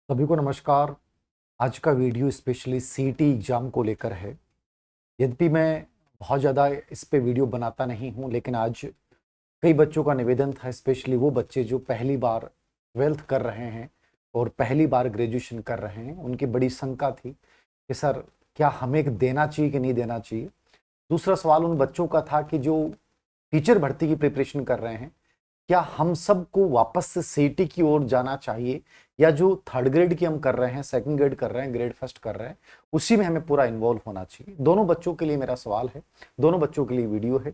सभी को नमस्कार। आज का वीडियो स्पेशली सीईटी एग्ज़ाम को लेकर है। यद्यपि मैं बहुत ज़्यादा इस पे वीडियो बनाता नहीं हूँ, लेकिन आज कई बच्चों का निवेदन था, स्पेशली वो बच्चे जो पहली बार 12th कर रहे हैं और पहली बार ग्रेजुएशन कर रहे हैं। उनकी बड़ी शंका थी कि सर, क्या हमें देना चाहिए कि नहीं देना चाहिए। दूसरा सवाल उन बच्चों का था कि जो टीचर भर्ती की प्रिपरेशन कर रहे हैं, क्या हम सबको वापस से सीईटी की ओर जाना चाहिए, या जो थर्ड ग्रेड की हम कर रहे हैं, सेकंड ग्रेड कर रहे हैं, ग्रेड फर्स्ट कर रहे हैं, उसी में हमें पूरा इन्वॉल्व होना चाहिए। दोनों बच्चों के लिए मेरा सवाल है, दोनों बच्चों के लिए वीडियो है।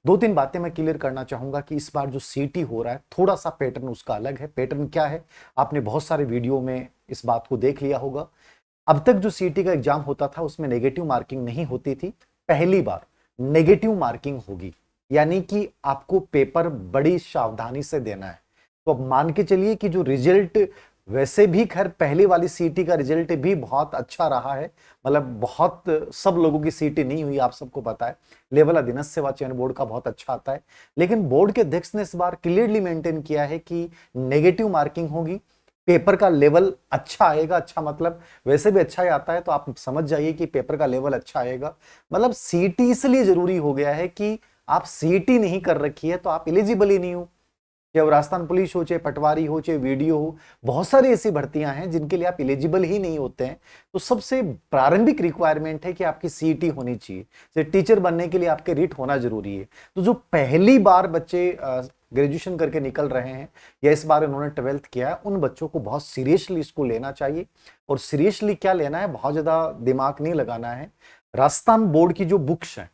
दो तीन बातें मैं क्लियर करना चाहूंगा कि इस बार जो सीईटी हो रहा है, थोड़ा सा पैटर्न उसका अलग है। पैटर्न क्या है, आपने बहुत सारे वीडियो में इस बात को देख लिया होगा। अब तक जो सीईटी का एग्जाम होता था उसमें नेगेटिव मार्किंग नहीं होती थी। पहली बार नेगेटिव मार्किंग होगी, यानी कि आपको पेपर बड़ी सावधानी से देना है। तो अब मान के चलिए कि जो रिजल्ट, वैसे भी खैर पहली वाली सीईटी का रिजल्ट भी बहुत अच्छा रहा है। मतलब बहुत सब लोगों की सीईटी नहीं हुई, आप सबको पता है। लेवल अधीनस्थ सेवा चयन बोर्ड का बहुत अच्छा आता है, लेकिन बोर्ड के अध्यक्ष ने इस बार क्लियरली मेंटेन किया है कि नेगेटिव मार्किंग होगी। पेपर का लेवल अच्छा आएगा। अच्छा मतलब वैसे भी अच्छा ही आता है, तो आप समझ जाइए कि पेपर का लेवल अच्छा आएगा। मतलब सीईटी इसलिए जरूरी हो गया है कि आप सीईटी नहीं कर रखी है तो आप एलिजिबल ही नहीं हो। चाहे वो राजस्थान पुलिस हो, चाहे पटवारी हो, चाहे वीडियो हो, बहुत सारी ऐसी भर्तियां हैं जिनके लिए आप एलिजिबल ही नहीं होते हैं। तो सबसे प्रारंभिक रिक्वायरमेंट है कि आपकी सीईटी होनी चाहिए। जैसे टीचर बनने के लिए आपके रीट होना जरूरी है। तो जो पहली बार बच्चे ग्रेजुएशन करके निकल रहे हैं, या इस बार उन्होंने 12th किया है, उन बच्चों को बहुत सीरियसली इसको लेना चाहिए। और सीरियसली क्या लेना है, बहुत ज्यादा दिमाग नहीं लगाना है। राजस्थान बोर्ड की जो बुक्स हैं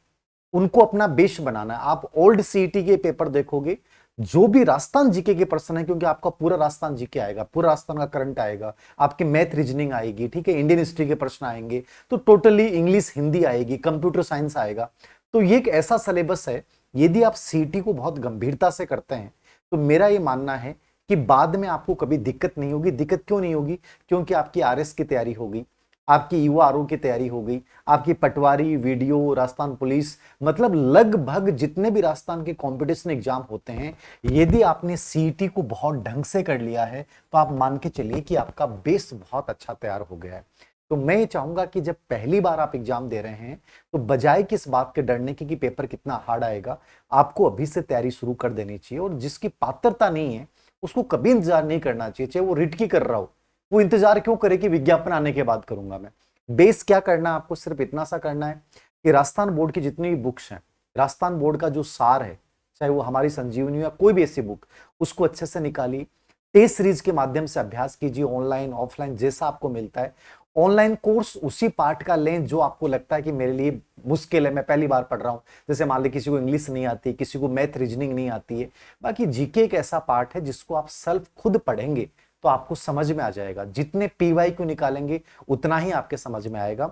उनको अपना बेस बनाना है। आप ओल्ड सीईटी के पेपर देखोगे, जो भी राजस्थान जीके के प्रश्न है, क्योंकि आपका पूरा राजस्थान जीके आएगा, पूरा राजस्थान का करंट आएगा, आपके मैथ रीजनिंग आएगी, ठीक है, इंडियन हिस्ट्री के प्रश्न आएंगे, तो टोटली इंग्लिश हिंदी आएगी, कंप्यूटर साइंस आएगा। तो ये एक ऐसा सिलेबस है, यदि आप सीईटी को बहुत गंभीरता से करते हैं तो मेरा ये मानना है कि बाद में आपको कभी दिक्कत नहीं होगी। दिक्कत क्यों नहीं होगी, क्योंकि आपकी आरएस की तैयारी होगी, आपकी युवा आरोग्य की तैयारी हो गई, आपकी पटवारी, वीडियो, राजस्थान पुलिस, मतलब लगभग जितने भी राजस्थान के कंपटीशन एग्जाम होते हैं, यदि आपने सीईटी को बहुत ढंग से कर लिया है तो आप मान के चलिए कि आपका बेस बहुत अच्छा तैयार हो गया है। तो मैं ये चाहूंगा कि जब पहली बार आप एग्जाम दे रहे हैं, तो बजाय कि इस बात के डरने की कि पेपर कितना हार्ड आएगा, आपको अभी से तैयारी शुरू कर देनी चाहिए। और जिसकी पात्रता नहीं है उसको कभी इंतजार नहीं करना चाहिए, चाहे वो रिट की कर रहा हो। वो इंतजार क्यों करे कि विज्ञापन आने के बाद करूंगा मैं। बेस क्या करना है, आपको सिर्फ इतना सा करना है कि राजस्थान बोर्ड की जितनी भी बुक्स हैं, राजस्थान बोर्ड का जो सार है, चाहे वो हमारी संजीवनी या कोई भी ऐसी बुक, उसको अच्छे से निकालिए। टेस्ट सीरीज के माध्यम से अभ्यास कीजिए, ऑनलाइन ऑफलाइन जैसा आपको मिलता है। ऑनलाइन कोर्स उसी पार्ट का लें जो आपको लगता है कि मेरे लिए मुश्किल है, मैं पहली बार पढ़ रहा हूं। जैसे मान ली किसी को इंग्लिश नहीं आती, किसी को मैथ रीजनिंग नहीं आती है। बाकी जीके एक ऐसा पार्ट है जिसको आप सेल्फ खुद पढ़ेंगे तो आपको समझ में आ जाएगा। जितने पीवाई क्यू निकालेंगे उतना ही आपके समझ में आएगा।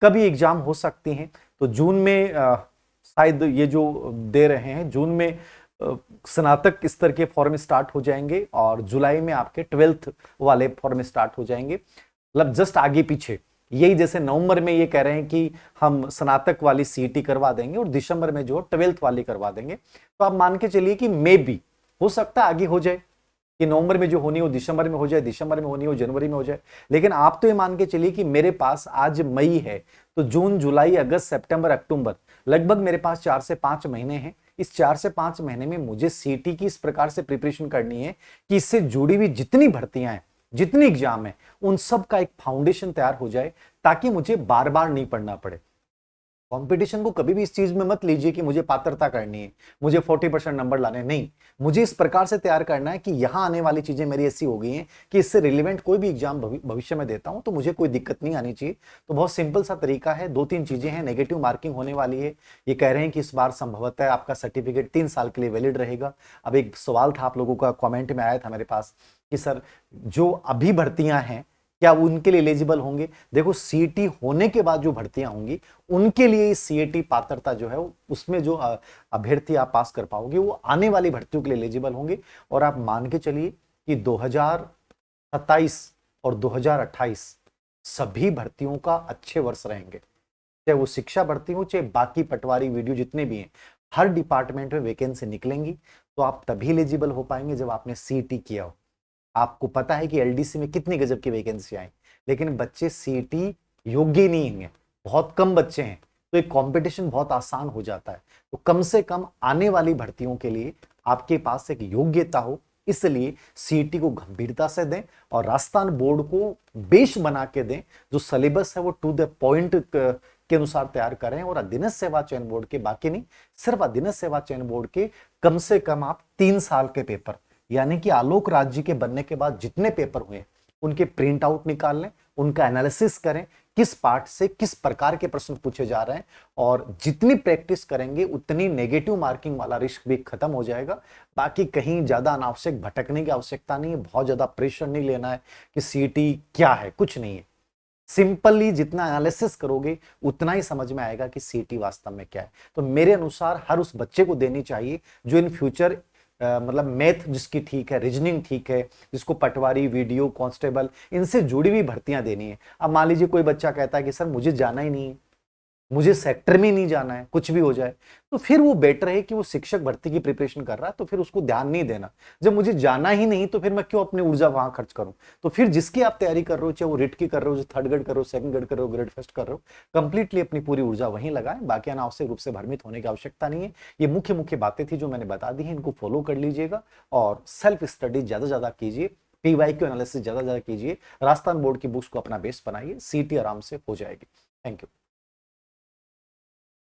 कभी एग्जाम हो सकती हैं, तो जून में शायद ये जो दे रहे हैं, जून में स्नातक स्तर के फॉर्म स्टार्ट हो जाएंगे, और जुलाई में आपके 12th वाले फॉर्म स्टार्ट हो जाएंगे। मतलब जस्ट आगे पीछे यही, जैसे नवंबर में ये कह रहे हैं कि हम स्नातक वाली सीईटी करवा देंगे और दिसंबर में जो 12th वाली करवा देंगे। तो आप मान के चलिए कि मे बी हो सकता है आगे हो जाए, कि नवंबर में जो होनी हो दिसंबर में हो जाए, दिसंबर में होनी हो जनवरी में हो जाए। लेकिन आप तो ये मान के चलिए कि मेरे पास आज मई है, तो जून, जुलाई, अगस्त, सितंबर, अक्टूबर, लगभग मेरे पास 4 से 5 महीने हैं। इस 4 से 5 महीने में मुझे सीटी की इस प्रकार से प्रिपरेशन करनी है कि इससे जुड़ी हुई जितनी भर्तियां हैं, जितनी एग्जाम है, उन सब का एक फाउंडेशन तैयार हो जाए, ताकि मुझे बार बार नहीं पढ़ना पड़े। कंपटीशन को कभी भी इस चीज में मत लीजिए कि मुझे पात्रता करनी है, मुझे 40% नंबर लाने, नहीं। मुझे इस प्रकार से तैयार करना है कि यहां आने वाली चीजें मेरी ऐसी हो गई हैं कि इससे रिलेवेंट कोई भी एग्जाम भविष्य में देता हूं तो मुझे कोई दिक्कत नहीं आनी चाहिए। तो बहुत सिंपल सा तरीका है, दो तीन चीजें हैं। नेगेटिव मार्किंग होने वाली है, ये कह रहे हैं कि इस बार संभवतः आपका सर्टिफिकेट 3 साल के लिए वैलिड रहेगा। अब एक सवाल था आप लोगों का, कॉमेंट में आया था मेरे पास कि सर, जो अभी भर्तियां हैं क्या उनके लिए एलिजिबल होंगे। देखो, सीईटी होने के बाद जो भर्तियां होंगी उनके लिए सीईटी पात्रता जो है, उसमें जो अभ्यर्थी आप पास कर पाओगे वो आने वाली भर्तियों के लिए एलिजिबल होंगे। और आप मान के चलिए कि 2027 और 2028 सभी भर्तियों का अच्छे वर्ष रहेंगे। चाहे वो शिक्षा भर्ती हो, चाहे बाकी पटवारी, वीडियो जितने भी हैं, हर डिपार्टमेंट में वैकेंसी निकलेंगी। तो आप तभी एलिजिबल हो पाएंगे जब आपने सीईटी किया हो। आपको पता है कि एलडीसी में कितनी गजब की वैकेंसी आई, लेकिन बच्चे सीईटी योग्य नहीं हैं, बहुत कम बच्चे हैं, तो एक कंपटीशन बहुत आसान हो जाता है। तो कम से कम आने वाली भर्तियों के लिए आपके पास एक योग्यता हो, इसलिए सीईटी को गंभीरता से दें और राजस्थान बोर्ड को बेस बना के दें, जो सिलेबस है वो टू द पॉइंट के अनुसार तैयार करें। और अधीनस्थ सेवा चयन बोर्ड के, बाकी नहीं, सिर्फ अधीनस्थ सेवा चयन बोर्ड के कम से कम आप 3 साल के पेपर, यानी कि आलोक राज्य के बनने के बाद जितने पेपर हुए उनके प्रिंट आउट निकाल लें, उनका एनालिसिस करें, किस पार्ट से किस प्रकार के प्रश्न पूछे जा रहे हैं, और जितनी प्रैक्टिस करेंगे उतनी नेगेटिव मार्किंग वाला रिस्क भी खत्म हो जाएगा। बाकी कहीं ज्यादा अनावश्यक भटकने की आवश्यकता नहीं है, बहुत ज्यादा प्रेशर नहीं लेना है कि सीईटी क्या है, कुछ नहीं है। सिंपली जितना एनालिसिस करोगे उतना ही समझ में आएगा कि सीईटी वास्तव में क्या है। तो मेरे अनुसार हर उस बच्चे को देनी चाहिए जो इन फ्यूचर मतलब मैथ जिसकी ठीक है, रीजनिंग ठीक है, जिसको पटवारी, वीडियो, कांस्टेबल इनसे जुड़ी हुई भर्तियां देनी है। अब मान लीजिए कोई बच्चा कहता है कि सर मुझे जाना ही नहीं है, मुझे सेक्टर में नहीं जाना है, कुछ भी हो जाए, तो फिर वो बेटर है कि वो शिक्षक भर्ती की प्रिपरेशन कर रहा है तो फिर उसको ध्यान नहीं देना। जब मुझे जाना ही नहीं तो फिर मैं क्यों अपनी ऊर्जा वहां खर्च करूं। तो फिर जिसकी आप तैयारी कर रहे हो, चाहे वो रिट की कर रहे हो, थर्ड ग्रेड कर रहे हो, सेकंड ग्रेड कर रहे हो, ग्रेड फर्स्ट कर रहे हो, कंप्लीटली अपनी पूरी ऊर्जा वहीं लगाएं। बाकी अनावश्यक रूप से भ्रमित होने की आवश्यकता नहीं है। ये मुख्य मुख्य बातें थी जो मैंने बता दी है, इनको फॉलो कर लीजिएगा और सेल्फ स्टडी ज्यादा ज्यादा कीजिए, पीवाईक्यू एनालिसिस ज्यादा ज्यादा कीजिए, राजस्थान बोर्ड की बुक्स को अपना बेस बनाइए, सीटी आराम से हो जाएगी। Thank you.